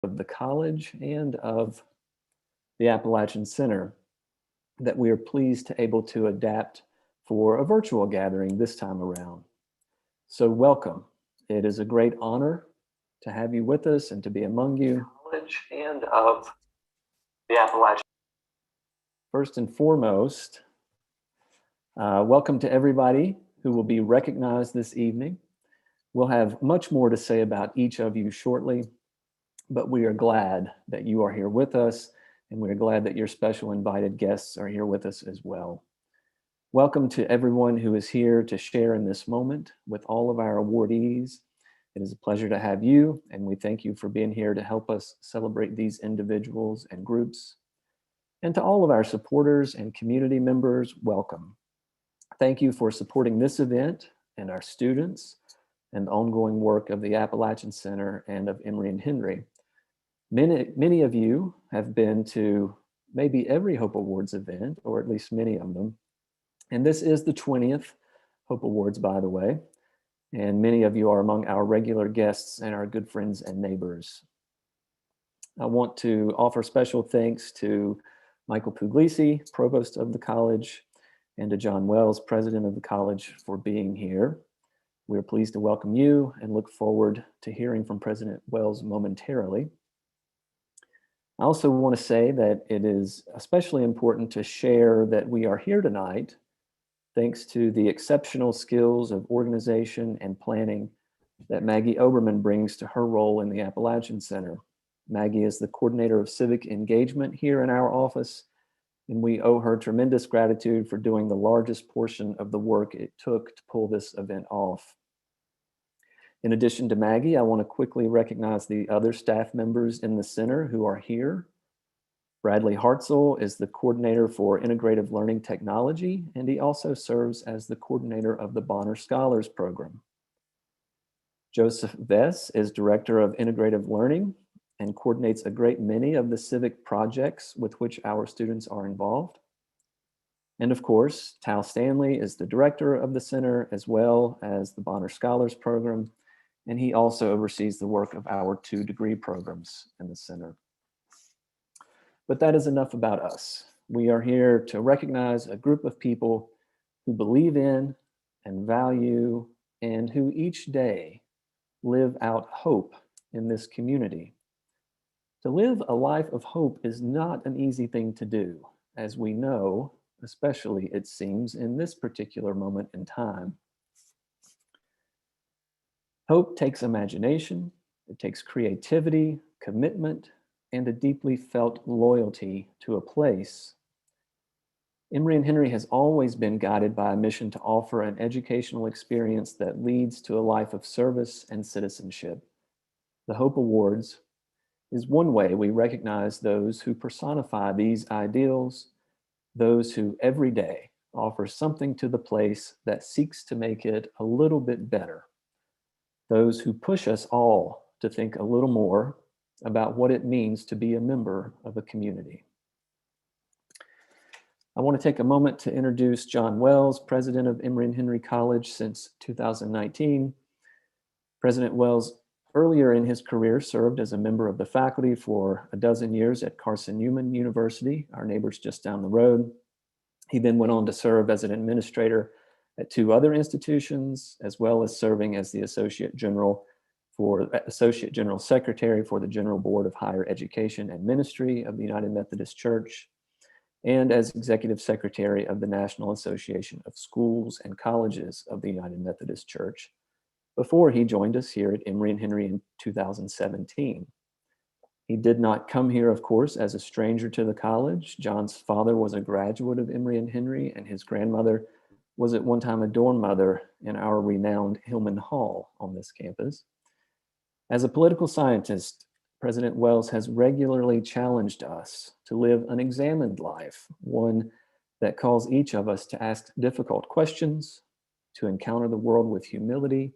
of the college and of the Appalachian Center that we are pleased to able to adapt for a virtual gathering this time around. So welcome. It is a great honor to have you with us and to be among you. College and of the Appalachian. First and foremost, welcome to everybody who will be recognized this evening. We'll have much more to say about each of you shortly, but we are glad that you are here with us, and we're glad that your special invited guests are here with us as well. Welcome to everyone who is here to share in this moment with all of our awardees. It is a pleasure to have you, and we thank you for being here to help us celebrate these individuals and groups. And to all of our supporters and community members, welcome. Thank you for supporting this event and our students and the ongoing work of the Appalachian Center and of Emory and Henry. Many of you have been to maybe every Hope Awards event, or at least many of them. And this is the 20th Hope Awards, by the way. And many of you are among our regular guests and our good friends and neighbors. I want to offer special thanks to Michael Puglisi, Provost of the college, and to John Wells, President of the college, for being here. We're pleased to welcome you and look forward to hearing from President Wells momentarily. I also want to say that it is especially important to share that we are here tonight thanks to the exceptional skills of organization and planning that Maggie Oberman brings to her role in the Appalachian Center. Maggie is the coordinator of civic engagement here in our office, and we owe her tremendous gratitude for doing the largest portion of the work it took to pull this event off. In addition to Maggie, I want to quickly recognize the other staff members in the center who are here. Bradley Hartzell is the coordinator for integrative learning technology, and he also serves as the coordinator of the Bonner Scholars Program. Joseph Vess is director of integrative learning and coordinates a great many of the civic projects with which our students are involved. And of course, Tal Stanley is the director of the center as well as the Bonner Scholars Program, and he also oversees the work of our 2 degree programs in the center. But that is enough about us. We are here to recognize a group of people who believe in and value and who each day live out hope in this community. To live a life of hope is not an easy thing to do, as we know, especially it seems in this particular moment in time. Hope takes imagination, it takes creativity, commitment, and a deeply felt loyalty to a place. Emory and Henry has always been guided by a mission to offer an educational experience that leads to a life of service and citizenship. The Hope Awards is one way we recognize those who personify these ideals, those who every day offer something to the place that seeks to make it a little bit better, those who push us all to think a little more about what it means to be a member of a community. I want to take a moment to introduce John Wells, president of Emory and Henry College since 2019. President Wells earlier in his career served as a member of the faculty for a dozen years at Carson-Newman University, our neighbors just down the road. He then went on to serve as an administrator at 2 other institutions, as well as serving as the Associate General Secretary for the General Board of Higher Education and Ministry of the United Methodist Church, and as Executive Secretary of the National Association of Schools and Colleges of the United Methodist Church, before he joined us here at Emory and Henry in 2017. He did not come here, of course, as a stranger to the college. John's father was a graduate of Emory and Henry, and his grandmother was at one time a dorm mother in our renowned Hillman Hall on this campus. As a political scientist, President Wells has regularly challenged us to live an examined life, one that calls each of us to ask difficult questions, to encounter the world with humility,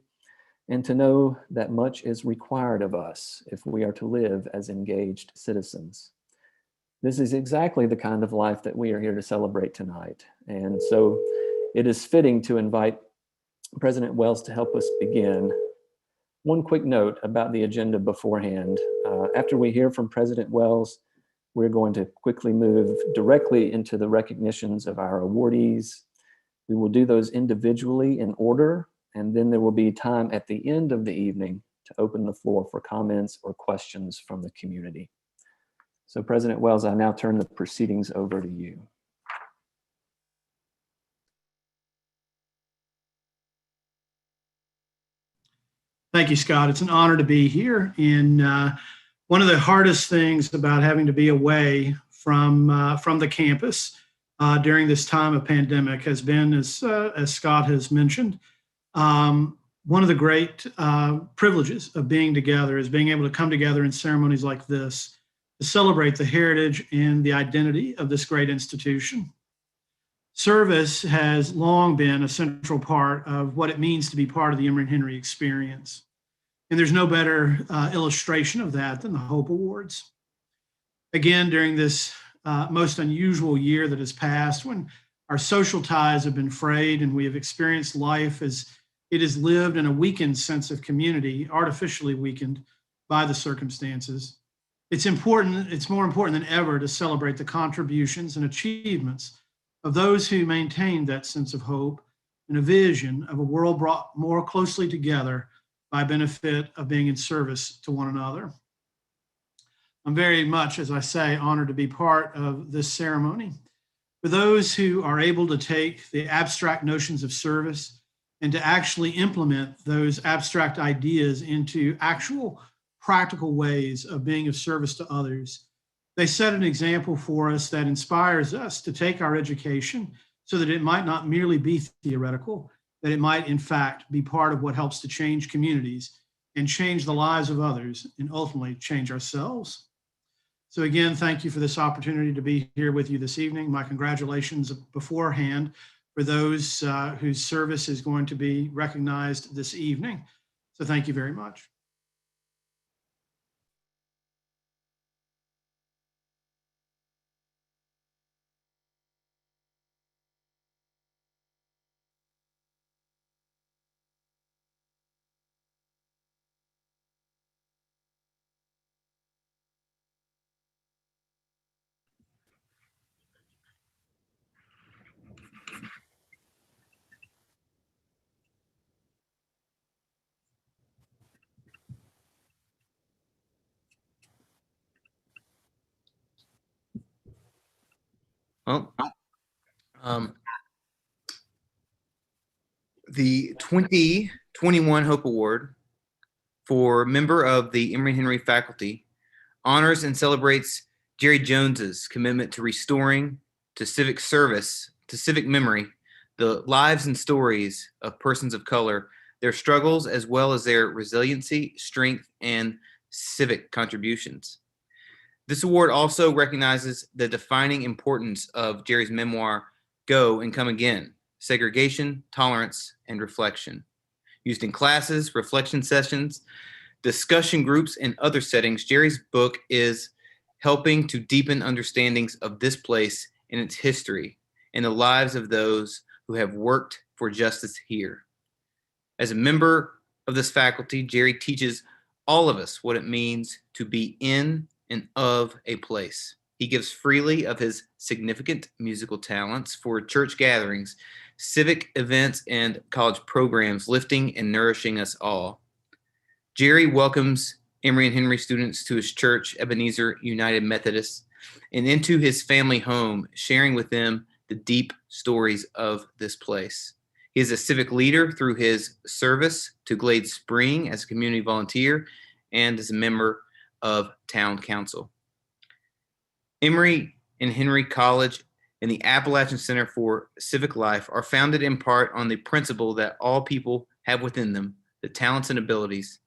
and to know that much is required of us if we are to live as engaged citizens. This is exactly the kind of life that we are here to celebrate tonight. And so it is fitting to invite President Wells to help us begin. One quick note about the agenda beforehand. After we hear from President Wells, we're going to quickly move directly into the recognitions of our awardees. We will do those individually in order, and then there will be time at the end of the evening to open the floor for comments or questions from the community. So President Wells, I now turn the proceedings over to you. Thank you, Scott. It's an honor to be here. And one of the hardest things about having to be away from the campus during this time of pandemic has been, as Scott has mentioned, one of the great privileges of being together is being able to come together in ceremonies like this to celebrate the heritage and the identity of this great institution. Service has long been a central part of what it means to be part of the Emory and Henry experience. And there's no better illustration of that than the Hope Awards. Again, during this most unusual year that has passed, when our social ties have been frayed and we have experienced life as it is lived in a weakened sense of community, artificially weakened by the circumstances, it's more important than ever to celebrate the contributions and achievements of those who maintained that sense of hope and a vision of a world brought more closely together by benefit of being in service to one another. I'm very much, as I say, honored to be part of this ceremony. For those who are able to take the abstract notions of service and to actually implement those abstract ideas into actual practical ways of being of service to others, they set an example for us that inspires us to take our education so that it might not merely be theoretical, that it might in fact be part of what helps to change communities and change the lives of others and ultimately change ourselves. So again, thank you for this opportunity to be here with you this evening. My congratulations beforehand for those whose service is going to be recognized this evening. So thank you very much. Well, the 2021 Hope Award for member of the Emory and Henry faculty honors and celebrates Jerry Jones's commitment to restoring to civic service, to civic memory, the lives and stories of persons of color, their struggles, as well as their resiliency, strength, and civic contributions. This award also recognizes the defining importance of Jerry's memoir, Go and Come Again, Segregation, Tolerance, and Reflection. Used in classes, reflection sessions, discussion groups, and other settings, Jerry's book is helping to deepen understandings of this place and its history and the lives of those who have worked for justice here. As a member of this faculty, Jerry teaches all of us what it means to be in and of a place. He gives freely of his significant musical talents for church gatherings, civic events, and college programs, lifting and nourishing us all. Jerry welcomes Emory and Henry students to his church, Ebenezer United Methodist, and into his family home, sharing with them the deep stories of this place. He is a civic leader through his service to Glade Spring as a community volunteer and as a member of town council. Emory and Henry College and the Appalachian Center for Civic Life are founded in part on the principle that all people have within them the talents and abilities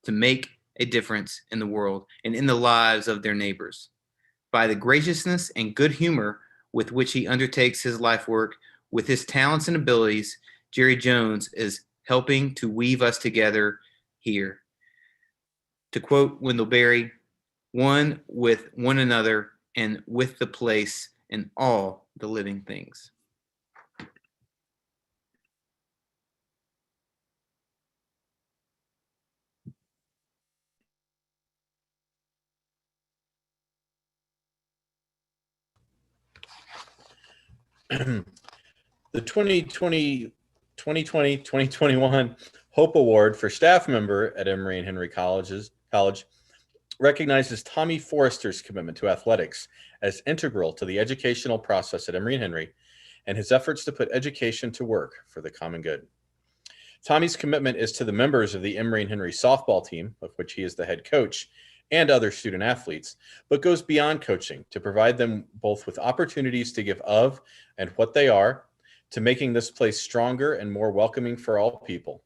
to make a difference in the world and in the lives of their neighbors. By the graciousness and good humor with which he undertakes his life work, with his talents and abilities, Jerry Jones is helping to weave us together here. To quote Wendell Berry, one with one another and with the place and all the living things. The 2020-2021 Hope Award for staff member at Emory and Henry College recognizes Tommy Forrester's commitment to athletics as integral to the educational process at Emory and Henry and his efforts to put education to work for the common good. Tommy's commitment is to the members of the Emory and Henry softball team, of which he is the head coach, and other student athletes, but goes beyond coaching to provide them both with opportunities to give of and what they are, to making this place stronger and more welcoming for all people.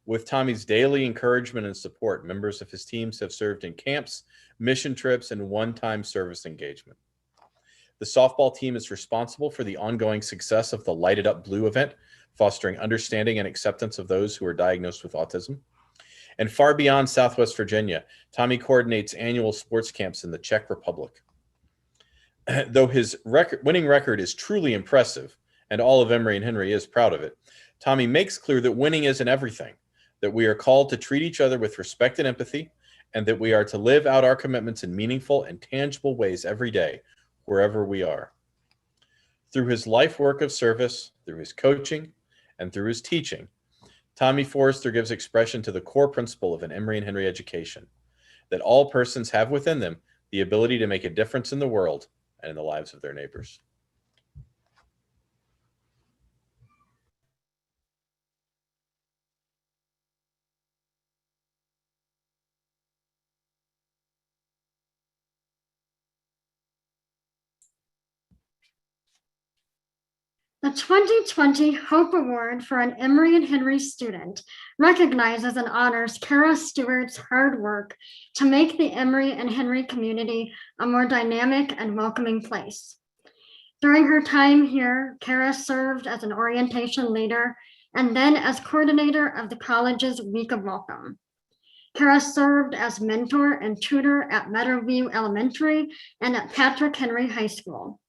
With Tommy's daily encouragement and support, members of his teams have served in camps, mission trips, and one-time service engagement. The softball team is responsible for the ongoing success of the Light It Up Blue event, fostering understanding and acceptance of those who are diagnosed with autism. And far beyond Southwest Virginia, Tommy coordinates annual sports camps in the Czech Republic. Though his winning record is truly impressive, and all of Emory and Henry is proud of it, Tommy makes clear that winning isn't everything, that we are called to treat each other with respect and empathy, and that we are to live out our commitments in meaningful and tangible ways every day, wherever we are. Through his life work of service, through his coaching, and through his teaching, Tommy Forrester gives expression to the core principle of an Emory and Henry education, that all persons have within them the ability to make a difference in the world and in the lives of their neighbors. The 2020 Hope Award for an Emory and Henry student recognizes and honors Kara Stewart's hard work to make the Emory and Henry community a more dynamic and welcoming place. During her time here, Kara served as an orientation leader and then as coordinator of the college's Week of Welcome. Kara served as mentor and tutor at Meadowview Elementary and at Patrick Henry High School.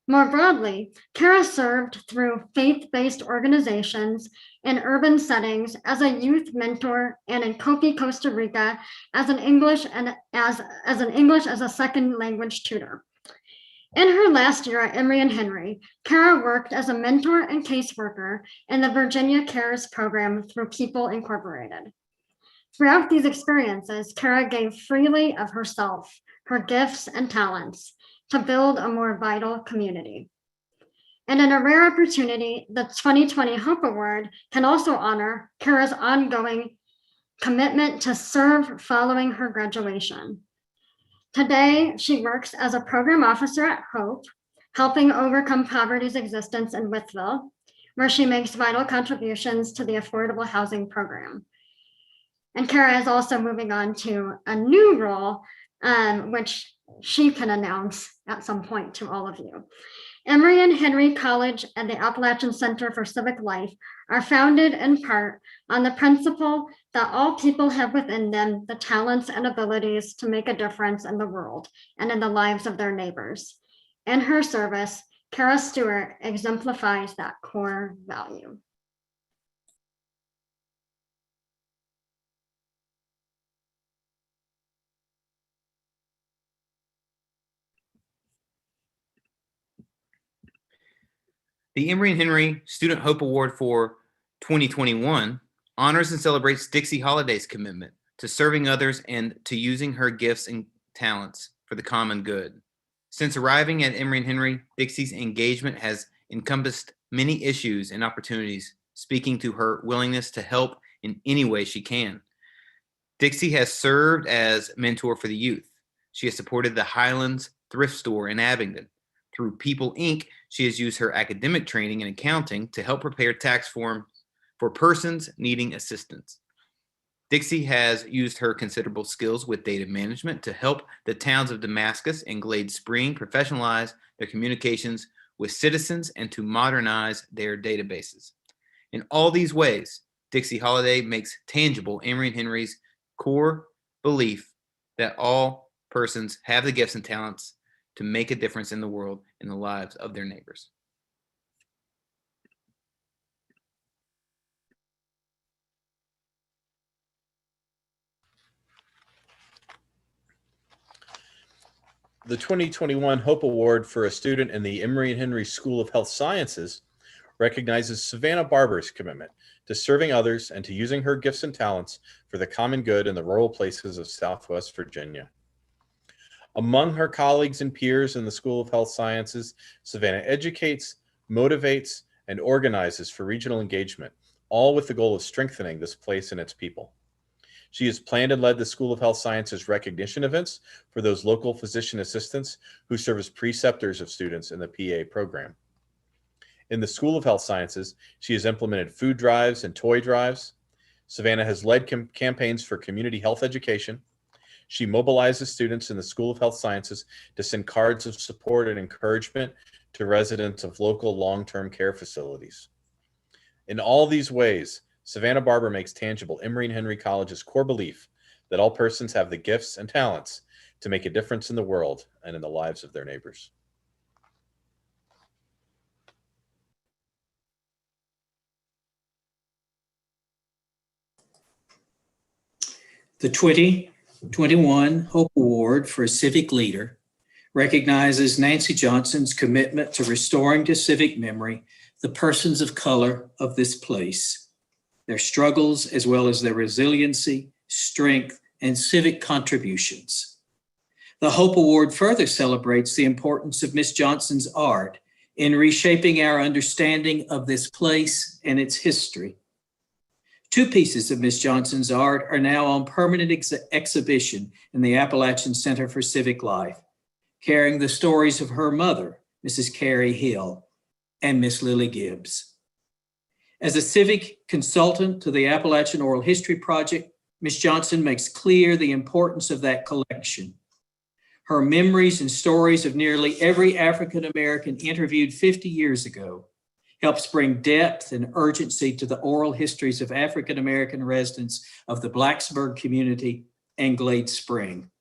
More broadly, Kara served through faith-based organizations in urban settings as a youth mentor and in Copi, Costa Rica as an English as a second language tutor. In her last year at Emory and Henry, Kara worked as a mentor and caseworker in the Virginia Cares program through People Incorporated. Throughout these experiences, Kara gave freely of herself, her gifts and talents, to build a more vital community. And in a rare opportunity, the 2020 Hope Award can also honor Kara's ongoing commitment to serve following her graduation. Today, she works as a program officer at Hope, helping overcome poverty's existence in Withville, where she makes vital contributions to the affordable housing program. And Kara is also moving on to a new role, which she can announce at some point to all of you. Emory and Henry College and the Appalachian Center for Civic Life are founded in part on the principle that all people have within them the talents and abilities to make a difference in the world and in the lives of their neighbors. In her service, Kara Stewart exemplifies that core value. The Emory and Henry Student Hope Award for 2021 honors and celebrates Dixie Holliday's commitment to serving others and to using her gifts and talents for the common good. Since arriving at Emory and Henry, Dixie's engagement has encompassed many issues and opportunities, speaking to her willingness to help in any way she can. Dixie has served as mentor for the youth. She has supported the Highlands Thrift Store in Abingdon. Through People Inc., she has used her academic training in accounting to help prepare tax forms for persons needing assistance. Dixie has used her considerable skills with data management to help the towns of Damascus and Glade Spring professionalize their communications with citizens and to modernize their databases. In all these ways, Dixie Holliday makes tangible Emory and Henry's core belief that all persons have the gifts and talents to make a difference in the world and the lives of their neighbors. The 2021 Hope Award for a student in the Emory and Henry School of Health Sciences recognizes Savannah Barber's commitment to serving others and to using her gifts and talents for the common good in the rural places of Southwest Virginia. Among her colleagues and peers in the School of Health Sciences, Savannah educates, motivates, and organizes for regional engagement, all with the goal of strengthening this place and its people. She has planned and led the School of Health Sciences recognition events for those local physician assistants who serve as preceptors of students in the PA program. In the School of Health Sciences, she has implemented food drives and toy drives. Savannah has led campaigns for community health education. She mobilizes students in the School of Health Sciences to send cards of support and encouragement to residents of local long-term care facilities. In all these ways, Savannah Barber makes tangible Emory and Henry College's core belief that all persons have the gifts and talents to make a difference in the world and in the lives of their neighbors. The 2021 Hope Award for a Civic Leader recognizes Nancy Johnson's commitment to restoring to civic memory the persons of color of this place, their struggles as well as their resiliency, strength, and civic contributions. The Hope Award further celebrates the importance of Ms. Johnson's art in reshaping our understanding of this place and its history. 2 pieces of Ms. Johnson's art are now on permanent exhibition in the Appalachian Center for Civic Life, carrying the stories of her mother, Mrs. Carrie Hill, and Miss Lily Gibbs. As a civic consultant to the Appalachian Oral History Project, Ms. Johnson makes clear the importance of that collection. Her memories and stories of nearly every African American interviewed 50 years ago helps bring depth and urgency to the oral histories of African American residents of the Blacksburg community and Glade Spring.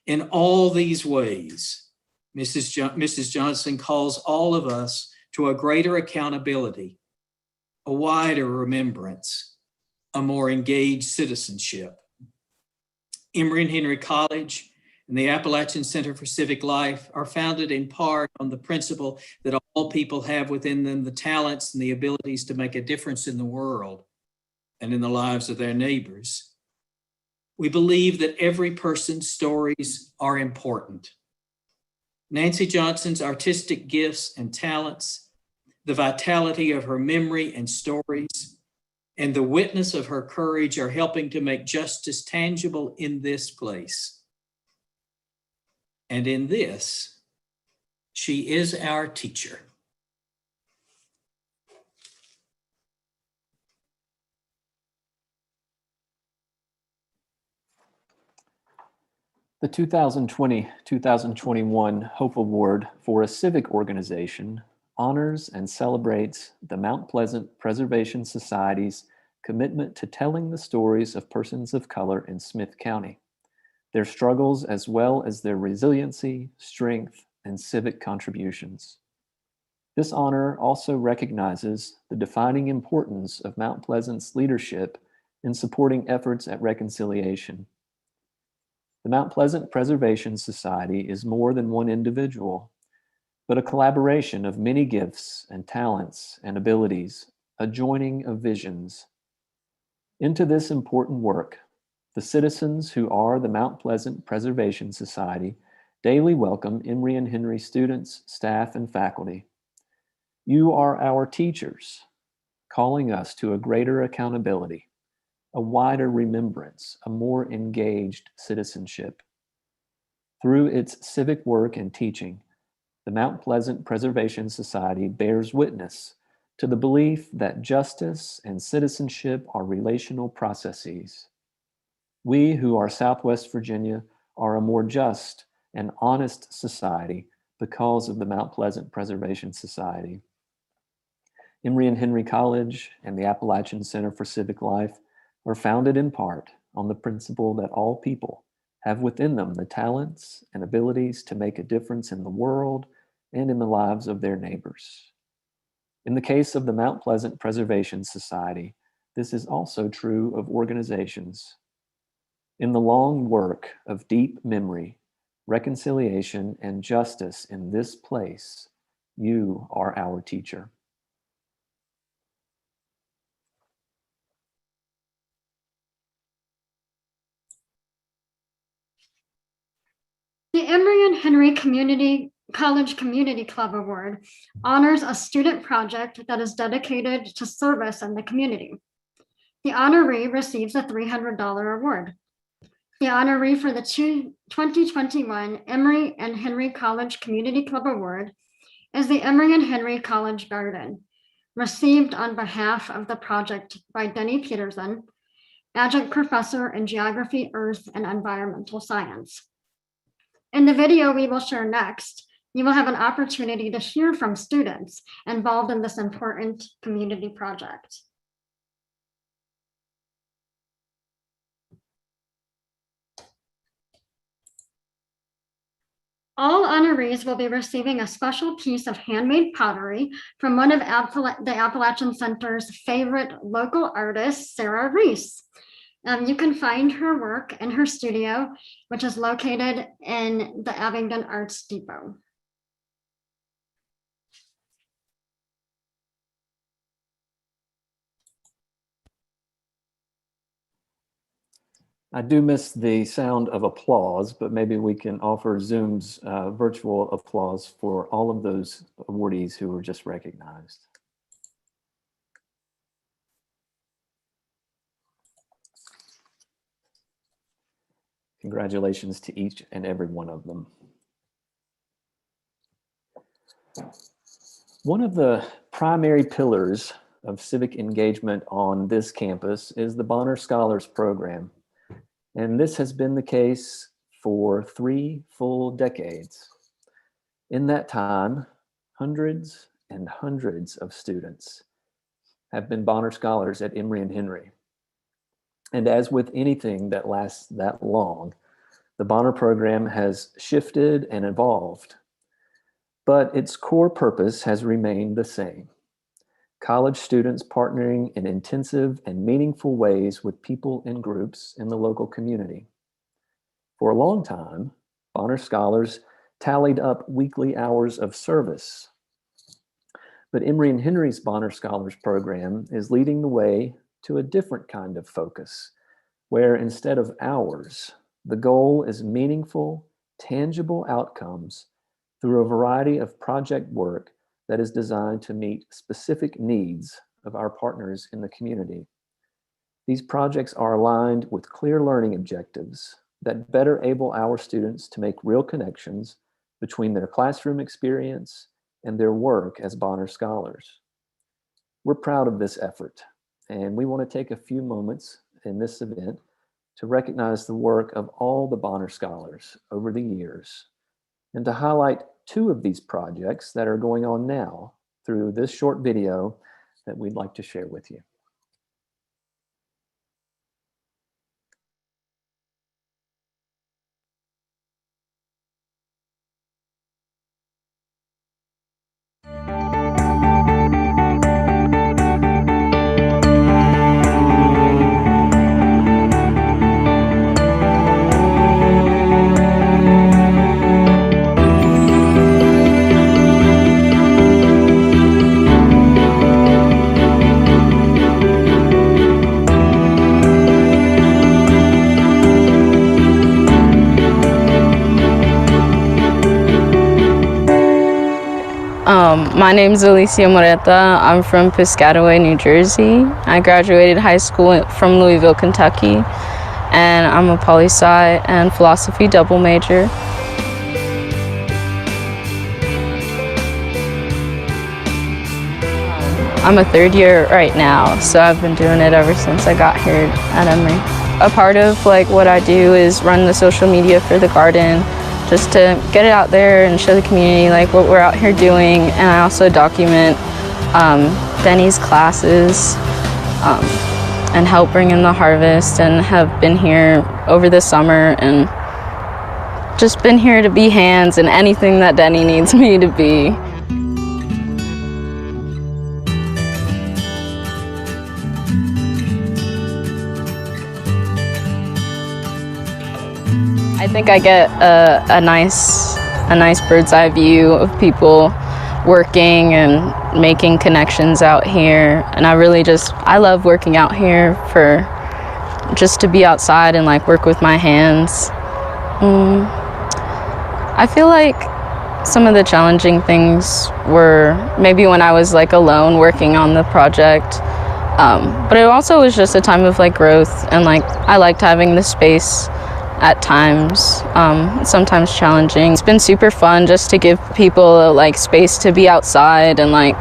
In all these ways, Mrs. Johnson calls all of us to a greater accountability, a wider remembrance, a more engaged citizenship. Emory and Henry College and the Appalachian Center for Civic Life are founded in part on the principle that all people have within them the talents and the abilities to make a difference in the world and in the lives of their neighbors. We believe that every person's stories are important. Nancy Johnson's artistic gifts and talents, the vitality of her memory and stories, and the witness of her courage are helping to make justice tangible in this place. And in this, she is our teacher. The 2020-2021 Hope Award for a Civic Organization honors and celebrates the Mount Pleasant Preservation Society's commitment to telling the stories of persons of color in Smith County, their struggles as well as their resiliency, strength, and civic contributions. This honor also recognizes the defining importance of Mount Pleasant's leadership in supporting efforts at reconciliation. The Mount Pleasant Preservation Society is more than one individual, but a collaboration of many gifts and talents and abilities, a joining of visions. Into this important work, the citizens who are the Mount Pleasant Preservation Society daily welcome Emory and Henry students, staff, and faculty. You are our teachers, calling us to a greater accountability, a wider remembrance, a more engaged citizenship. Through its civic work and teaching, the Mount Pleasant Preservation Society bears witness to the belief that justice and citizenship are relational processes. We who are Southwest Virginia are a more just and honest society because of the Mount Pleasant Preservation Society. Emory and Henry College and the Appalachian Center for Civic Life are founded in part on the principle that all people have within them the talents and abilities to make a difference in the world and in the lives of their neighbors. In the case of the Mount Pleasant Preservation Society, this is also true of organizations. In the long work of deep memory, reconciliation, and justice in this place. You are our teacher. The Emory and Henry College Community Club Award honors a student project that is dedicated to service in the community. The honoree receives a $300 award. The honoree for the 2021 Emory and Henry College Community Club Award is the Emory and Henry College Garden, received on behalf of the project by Denny Peterson, adjunct professor in geography, earth, and environmental science. In the video we will share next, you will have an opportunity to hear from students involved in this important community project. All honorees will be receiving a special piece of handmade pottery from one of the Appalachian Center's favorite local artists, Sarah Reese. You can find her work in her studio, which is located in the Abingdon Arts Depot. I do miss the sound of applause, but maybe we can offer Zoom's virtual applause for all of those awardees who were just recognized. Congratulations to each and every one of them. One of the primary pillars of civic engagement on this campus is the Bonner Scholars Program. And this has been the case for 3 full decades. In that time, hundreds and hundreds of students have been Bonner Scholars at Emory and Henry. And as with anything that lasts that long, the Bonner program has shifted and evolved, but its core purpose has remained the same. College students partnering in intensive and meaningful ways with people and groups in the local community. For a long time, Bonner Scholars tallied up weekly hours of service. But Emory and Henry's Bonner Scholars program is leading the way to a different kind of focus, where instead of hours, the goal is meaningful, tangible outcomes through a variety of project work that is designed to meet specific needs of our partners in the community. These projects are aligned with clear learning objectives that better enable our students to make real connections between their classroom experience and their work as Bonner Scholars. We're proud of this effort, and we want to take a few moments in this event to recognize the work of all the Bonner Scholars over the years, and to highlight 2 of these projects that are going on now through this short video that we'd like to share with you. My name is Alicia Moreta. I'm from Piscataway, New Jersey. I graduated high school from Louisville, Kentucky, and I'm a poli-sci and philosophy double major. I'm a 3rd year right now, so I've been doing it ever since I got here at Emory. A part of what I do is run the social media for the garden, just to get it out there and show the community what we're out here doing. And I also document Denny's classes and help bring in the harvest, and have been here over the summer and just been here to be hands and anything that Denny needs me to be. I think I get a nice bird's eye view of people working and making connections out here. And I love working out here for just to be outside and like work with my hands. I feel like some of the challenging things were maybe when I was like alone working on the project. But it also was just a time of like growth, and like I liked having the space at times. Sometimes challenging. It's been super fun just to give people like space to be outside and like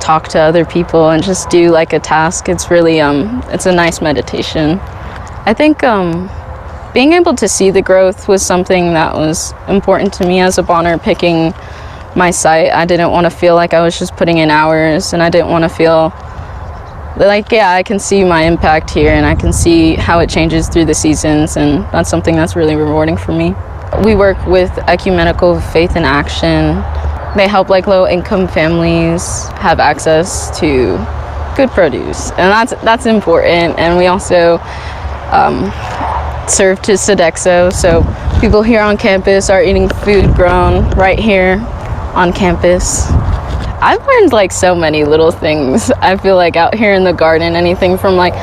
talk to other people and just do like a task. It's really it's a nice meditation. I think being able to see the growth was something that was important to me as a Bonner picking my site. I didn't want to feel like I was just putting in hours, and I didn't want to feel like, yeah, I can see my impact here and I can see how it changes through the seasons, and that's something that's really rewarding for me. We work with Ecumenical Faith in Action. They help like low-income families have access to good produce, and that's important. And we also serve to Sodexo, so people here on campus are eating food grown right here on campus. I've learned like so many little things, I feel like, out here in the garden, anything from like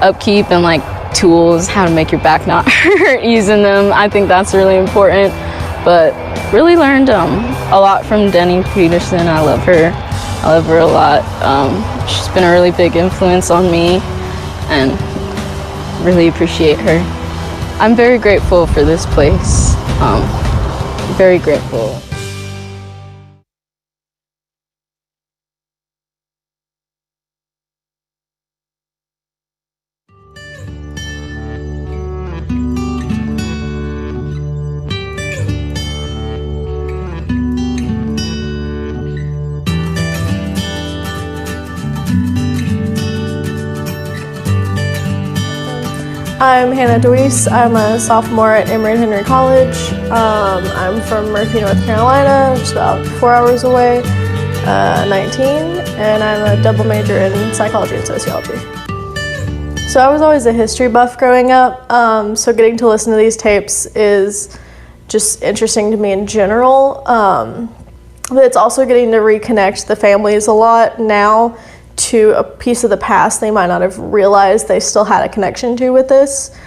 upkeep and like tools, how to make your back not hurt using them. I think that's really important, but really learned a lot from Denny Peterson. I love her a lot. She's been a really big influence on me and really appreciate her. I'm very grateful for this place, very grateful. I'm Hannah Dewis. I'm a sophomore at Emory and Henry College. I'm from Murphy, North Carolina, just about 4 hours away, 19, and I'm a double major in psychology and sociology. So I was always a history buff growing up, so getting to listen to these tapes is just interesting to me in general, but it's also getting to reconnect the families a lot now to a piece of the past they might not have realized they still had a connection to with this.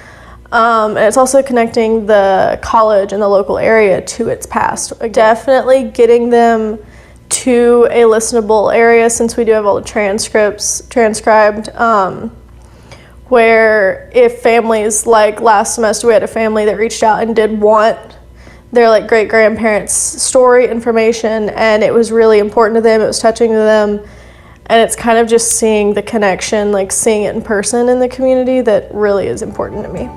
And it's also connecting the college and the local area to its past. Definitely getting them to a listenable area, since we do have all the transcripts transcribed, where if families, like last semester we had a family that reached out and did want their like great-grandparents' story information, and it was really important to them, it was touching to them. And it's kind of just seeing the connection, like seeing it in person in the community, that really is important to me.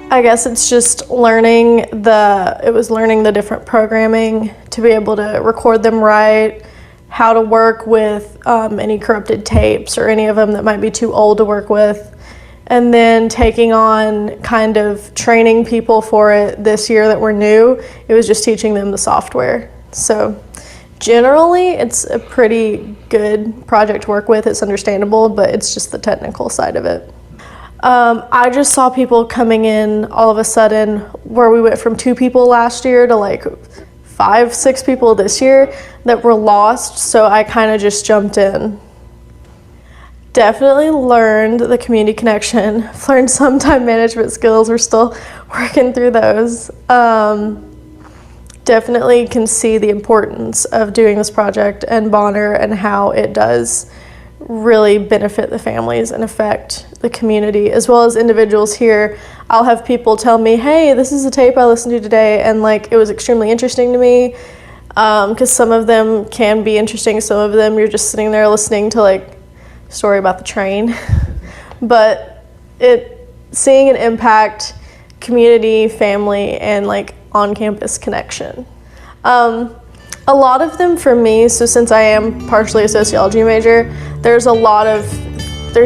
I guess it's just learning the different programming to be able to record them right, how to work with any corrupted tapes or any of them that might be too old to work with, and then taking on kind of training people for it this year that were new. It was just teaching them the software. So generally it's a pretty good project to work with. It's understandable, but it's just the technical side of it. I just saw people coming in all of a sudden, where we went from 2 people last year to like 5, 6 people this year that were lost, so I kind of just jumped in. Definitely learned the community connection, learned some time management skills, we're still working through those. Definitely can see the importance of doing this project and Bonner and how it does really benefit the families and affect the community as well as individuals here. I'll have people tell me, hey, this is a tape I listened to today, and like it was extremely interesting to me, because some of them can be interesting, some of them you're just sitting there listening to like a story about the train. But seeing an impact, community, family, and like on-campus connection. A lot of them for me, so since I am partially a sociology major, there's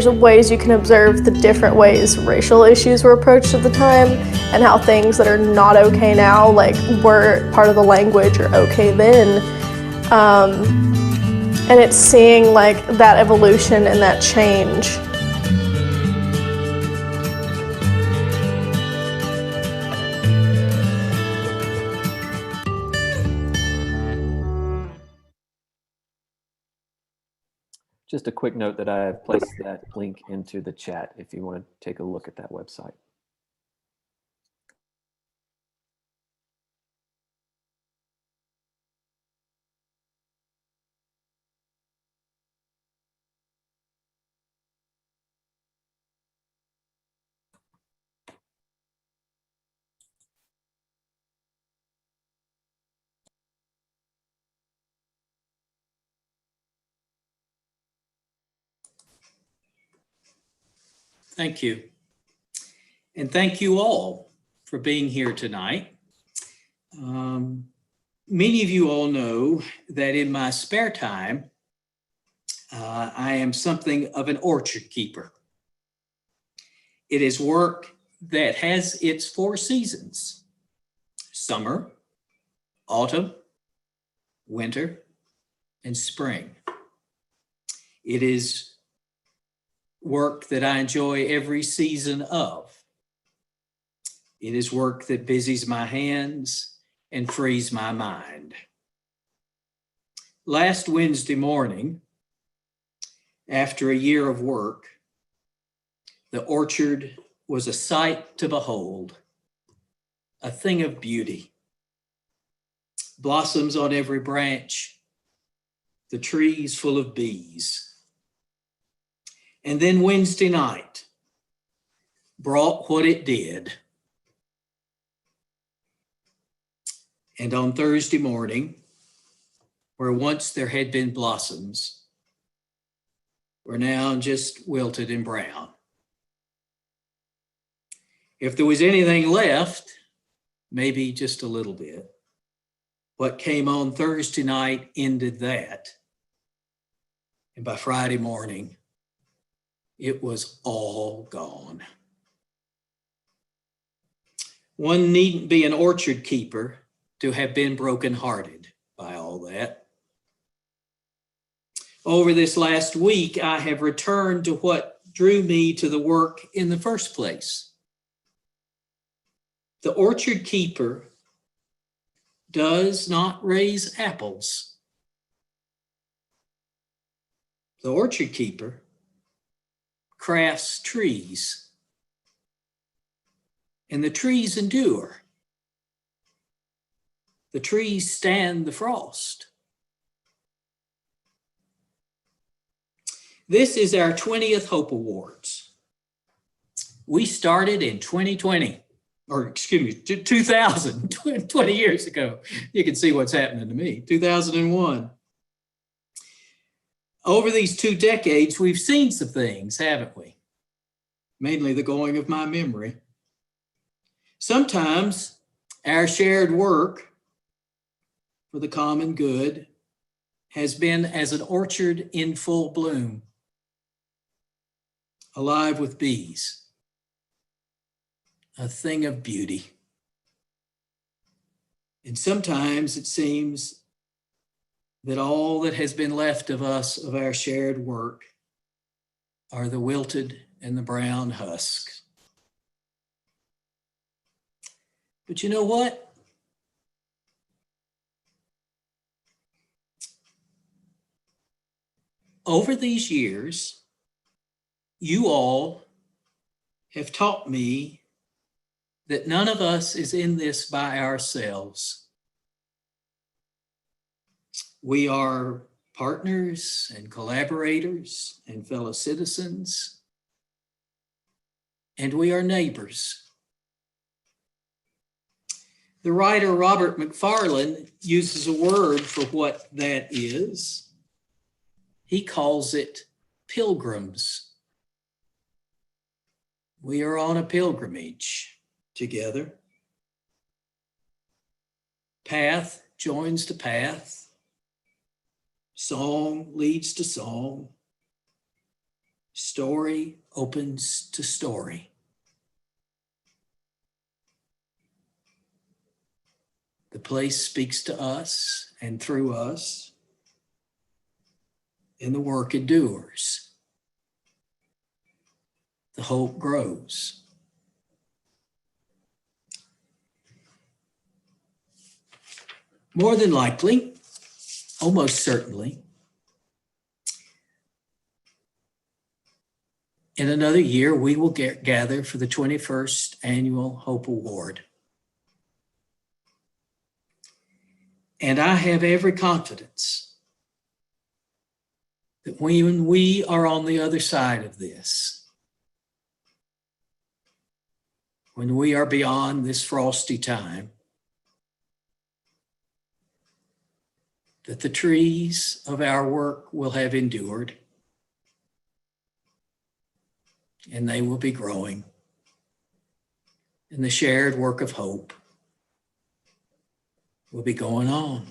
ways you can observe the different ways racial issues were approached at the time and how things that are not okay now, like were part of the language or okay then. And it's seeing like that evolution and that change. Just a quick note that I have placed that link into the chat if you want to take a look at that website. Thank you. And thank you all for being here tonight. Many of you all know that in my spare time, I am something of an orchard keeper. It is work that has its 4 seasons: summer, autumn, winter, and spring. It is work that I enjoy every season of. It is work that busies my hands and frees my mind. Last Wednesday morning, after a year of work, the orchard was a sight to behold, a thing of beauty. Blossoms on every branch, the trees full of bees. And then Wednesday night brought what it did. And on Thursday morning, where once there had been blossoms, were now just wilted and brown. If there was anything left, maybe just a little bit. What came on Thursday night ended that. And by Friday morning, it was all gone. One needn't be an orchard keeper to have been brokenhearted by all that. Over this last week, I have returned to what drew me to the work in the first place. The orchard keeper does not raise apples. The orchard keeper crafts trees, and the trees endure. The trees stand the frost. This is our 20th Hope Awards. We started in 2020, or excuse me, 2000, 20 years ago. You can see what's happening to me, 2001. Over these 2 decades, we've seen some things, haven't we? Mainly the going of my memory. Sometimes our shared work for the common good has been as an orchard in full bloom, alive with bees, a thing of beauty. And sometimes it seems that all that has been left of us, of our shared work, are the wilted and the brown husks. But you know what? Over these years, you all have taught me that none of us is in this by ourselves. We are partners and collaborators and fellow citizens, and we are neighbors. The writer Robert McFarlane uses a word for what that is. He calls it pilgrims. We are on a pilgrimage together. Path joins the path. Song leads to song. Story opens to story. The place speaks to us and through us, and the work endures. The hope grows. More than likely, almost certainly, in another year, we will gather for the 21st Annual Hope Award. And I have every confidence that when we are on the other side of this, when we are beyond this frosty time, that the trees of our work will have endured, and they will be growing, and the shared work of hope will be going on.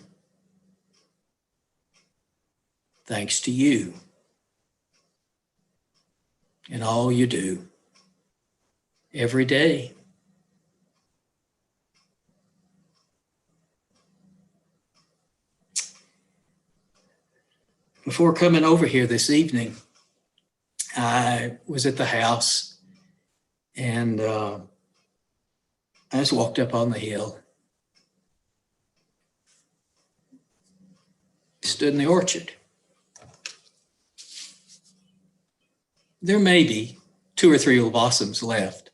Thanks to you and all you do every day. Before coming over here this evening, I was at the house and I just walked up on the hill, stood in the orchard. There may be 2 or 3 little blossoms left.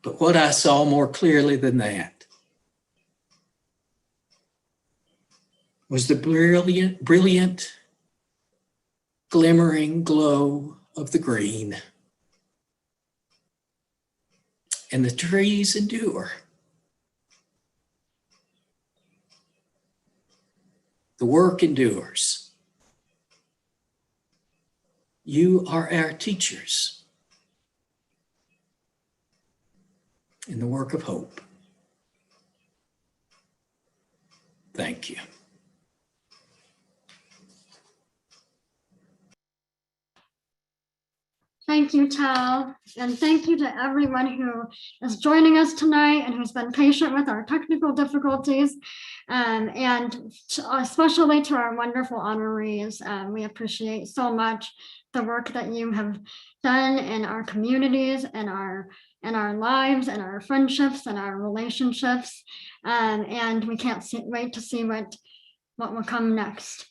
But what I saw more clearly than that was the brilliant, glimmering glow of the green. And the trees endure. The work endures. You are our teachers in the work of hope. Thank you. Thank you, Tal, and thank you to everyone who is joining us tonight and who's been patient with our technical difficulties, and especially to our wonderful honorees. We appreciate so much the work that you have done in our communities and our lives and our friendships and our relationships, and we can't wait to see what will come next.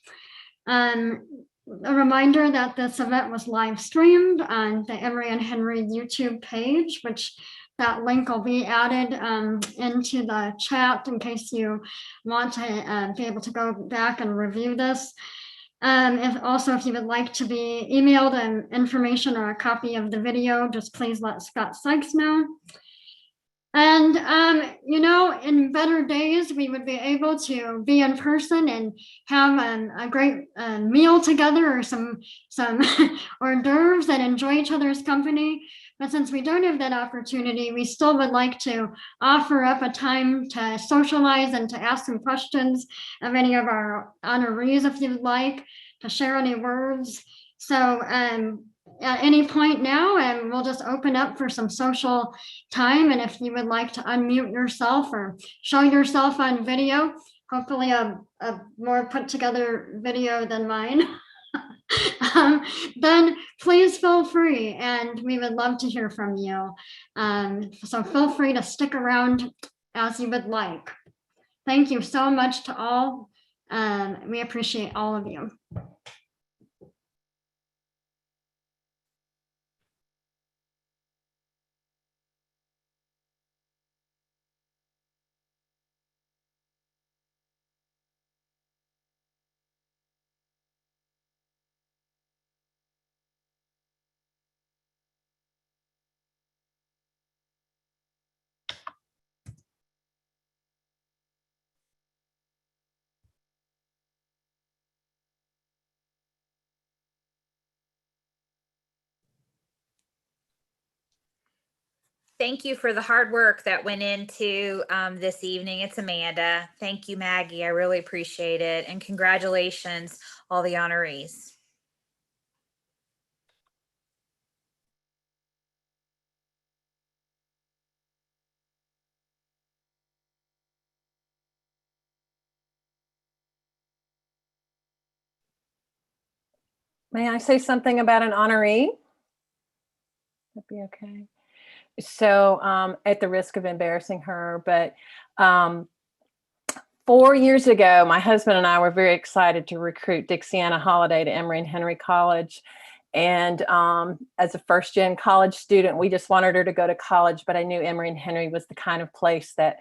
A reminder that this event was live streamed on the Emory and Henry YouTube page, which that link will be added into the chat in case you want to be able to go back and review this. If you would like to be emailed information or a copy of the video, just please let Scott Sykes know. And, in better days, we would be able to be in person and have a great meal together or some hors d'oeuvres and enjoy each other's company. But since we don't have that opportunity, we still would like to offer up a time to socialize and to ask some questions of any of our honorees, if you'd like, to share any words. So, at any point now, and we'll just open up for some social time. And if you would like to unmute yourself or show yourself on video, hopefully a more put together video than mine, then please feel free, and we would love to hear from you. So feel free to stick around as you would like. Thank you so much to all. We appreciate all of you. Thank you for the hard work that went into this evening. It's Amanda. Thank you, Maggie. I really appreciate it. And congratulations, all the honorees. May I say something about an honoree? That'd be okay. So at the risk of embarrassing her, but 4 years ago, my husband and I were very excited to recruit Dixiana Holiday to Emory and Henry College. And as a first-gen college student, we just wanted her to go to college, but I knew Emory and Henry was the kind of place that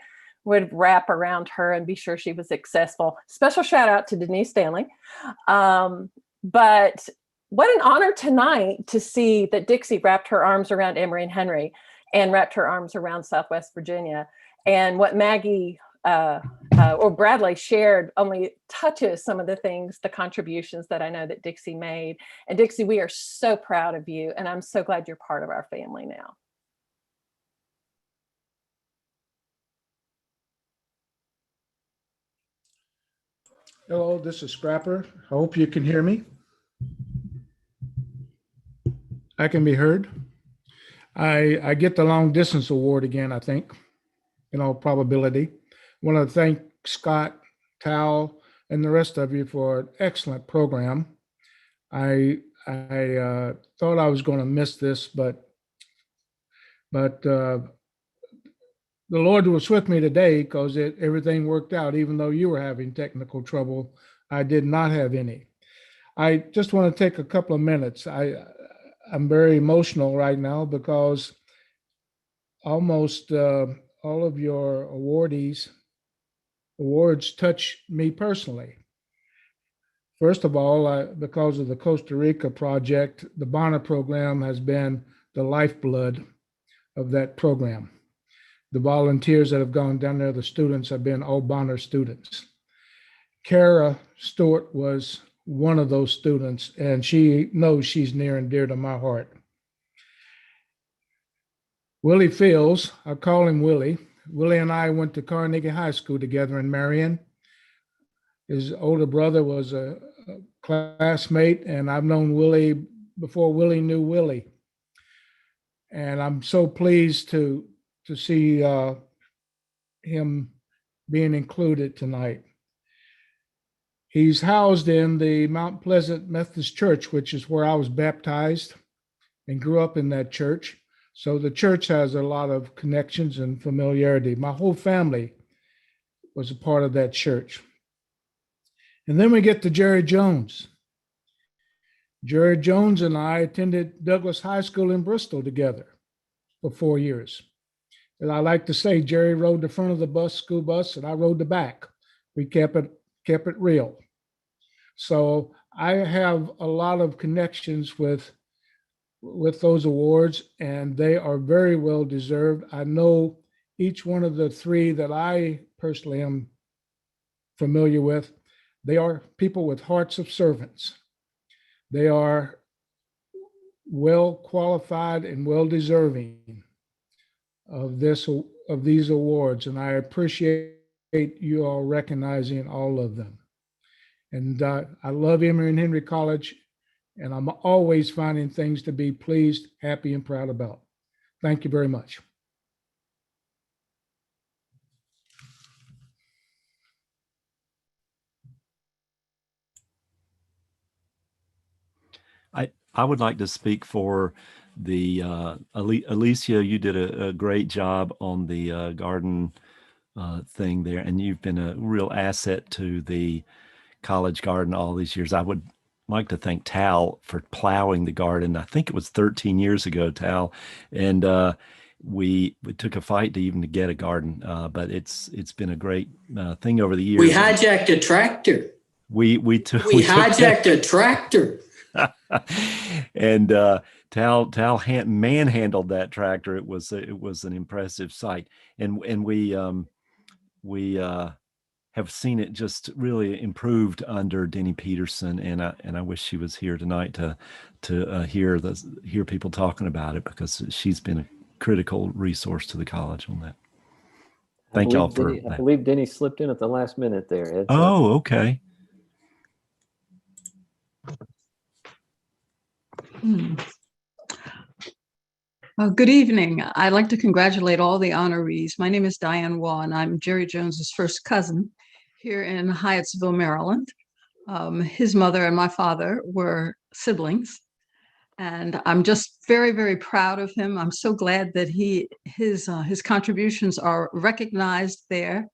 would wrap around her and be sure she was successful. Special shout out to Denise Stanley. But what an honor tonight to see that Dixie wrapped her arms around Emory and Henry and wrapped her arms around Southwest Virginia. And what Maggie or Bradley shared only touches some of the things, the contributions that I know that Dixie made. And Dixie, we are so proud of you, and I'm so glad you're part of our family now. Hello, this is Scrapper. I hope you can hear me. I can be heard. I get the long distance award again, I think, in all probability. I want to thank Scott, Tal, and the rest of you for an excellent program. I thought I was going to miss this, but the Lord was with me today because everything worked out. Even though you were having technical trouble, I did not have any. I just want to take a couple of minutes. I'm very emotional right now because almost all of your awards touch me personally. First of all, because of the Costa Rica project, the Bonner program has been the lifeblood of that program. The volunteers that have gone down there, the students have been all Bonner students. Kara Stewart was one of those students, and she knows she's near and dear to my heart. Willie Fields, I call him Willie. Willie and I went to Carnegie High School together in Marion. His older brother was a classmate, and I've known Willie before Willie knew Willie. And I'm so pleased to see him being included tonight. He's housed in the Mount Pleasant Methodist Church, which is where I was baptized and grew up in that church. So the church has a lot of connections and familiarity. My whole family was a part of that church. And then we get to Jerry Jones. Jerry Jones and I attended Douglas High School in Bristol together for 4 years. And I like to say Jerry rode the front of the school bus, and I rode the back. We kept it real. So I have a lot of connections with those awards, and they are very well deserved. I know each one of the three that I personally am familiar with, they are people with hearts of servants. They are well qualified and well deserving of these awards, and I appreciate you all recognizing all of them. And I love Emory and Henry College, and I'm always finding things to be pleased, happy, and proud about. Thank you very much. I would like to speak for the Alicia. You did a great job on the garden thing there, and you've been a real asset to the college garden all these years. I would like to thank Tal for plowing the garden. I think it was 13 years ago, Tal, and we took a fight to even get a garden, but it's been a great thing over the years. We hijacked a tractor. We hijacked a tractor. And Tal manhandled that tractor. It was an impressive sight, and we have seen it just really improved under Denny Peterson, and I wish she was here tonight to hear people talking about it, because she's been a critical resource to the college on that. I Thank y'all believe for Denny, I that. believe Denny slipped in at the last minute there. Heads up. Oh, okay. Good evening. I'd like to congratulate all the honorees. My name is Diane Waugh, and I'm Jerry Jones's first cousin here in Hyattsville, Maryland. His mother and my father were siblings, and I'm just very, very proud of him. I'm so glad that his contributions are recognized there.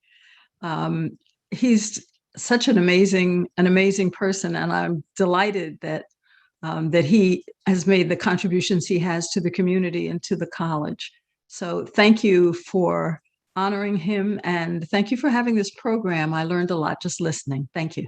He's such an amazing person, and I'm delighted that he has made the contributions he has to the community and to the college. So thank you for honoring him, and thank you for having this program. I learned a lot just listening. Thank you.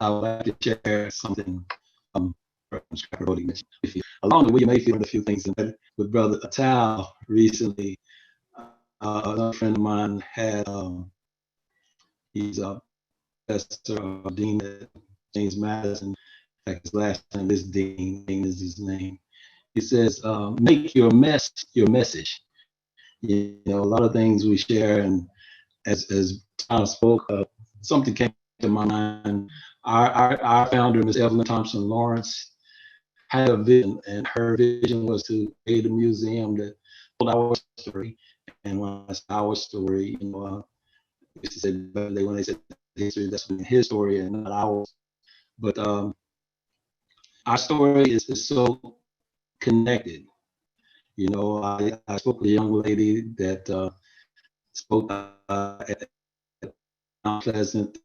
I would like to share something along the way. You may feel a few things with Brother Atal recently. Another friend of mine had he's a professor or dean at James Madison. In fact, his last name is Dean is his name. He says, make your mess your message. You know, a lot of things we share, and as Tom spoke, something came to my mind. Our founder, Ms. Evelyn Thompson Lawrence, had a vision, and her vision was to create a museum that told our story. And when it's our story, you know, used to say when they said history, that's his story and not ours. But our story is so connected. You know, I spoke with a young lady that spoke at Mount Pleasant,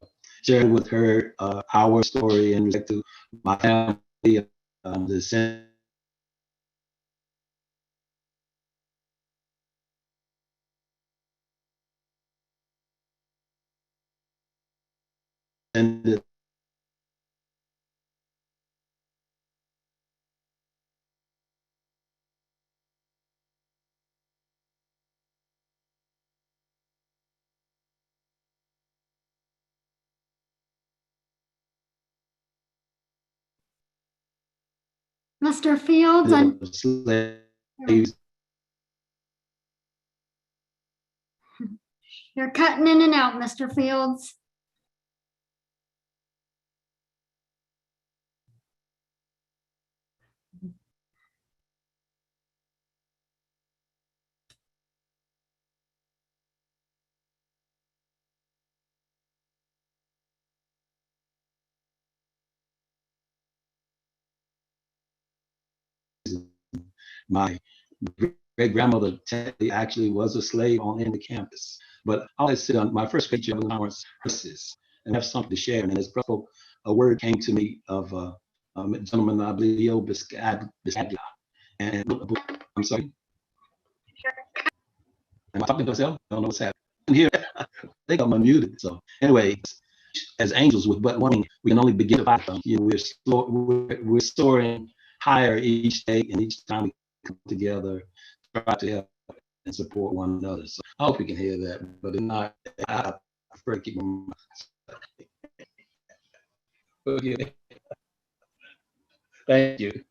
shared with her our story in respect to my family, the descendants. Mr. Fields, and you're cutting in and out, Mr. Fields. My great grandmother actually was a slave on in the campus. But I always sit on my first picture of Lawrence verses and have something to share. And as a word came to me of a gentleman, I believe, Biscaglia. And I'm sorry. Am I talking to myself? I don't know what's happening here. I think I'm unmuted. So anyway, as angels with but one wing, we can only begin to fight them. You know, we're soaring higher each day, and each time we come together, try to help and support one another. So I hope you can hear that, but if not, I prefer to keep my mouth. Okay. Thank you.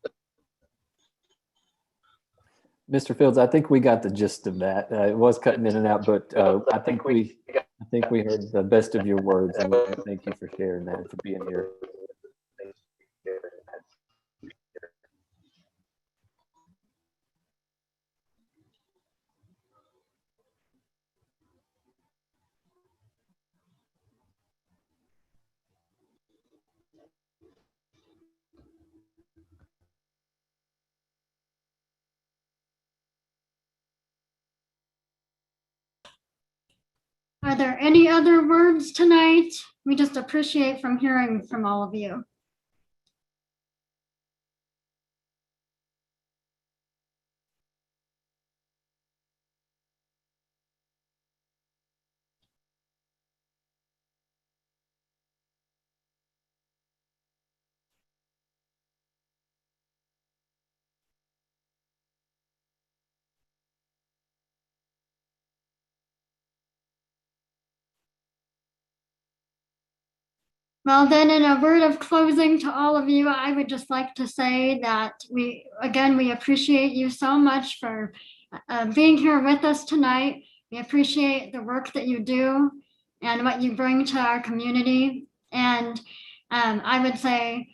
Mr. Fields, I think we got the gist of that. It was cutting in and out, but I think we heard the best of your words, and thank you for sharing that and for being here. Are there any other words tonight? We just appreciate from hearing from all of you. Well, then in a word of closing to all of you, I would just like to say that we appreciate you so much for being here with us tonight. We appreciate the work that you do and what you bring to our community. And I would say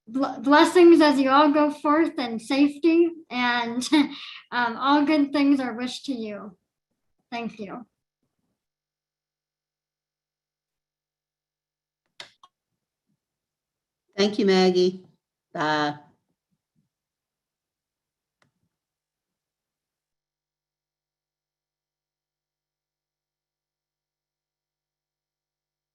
blessings as you all go forth and safety, and all good things are wished to you. Thank you. Thank you, Maggie. Bye.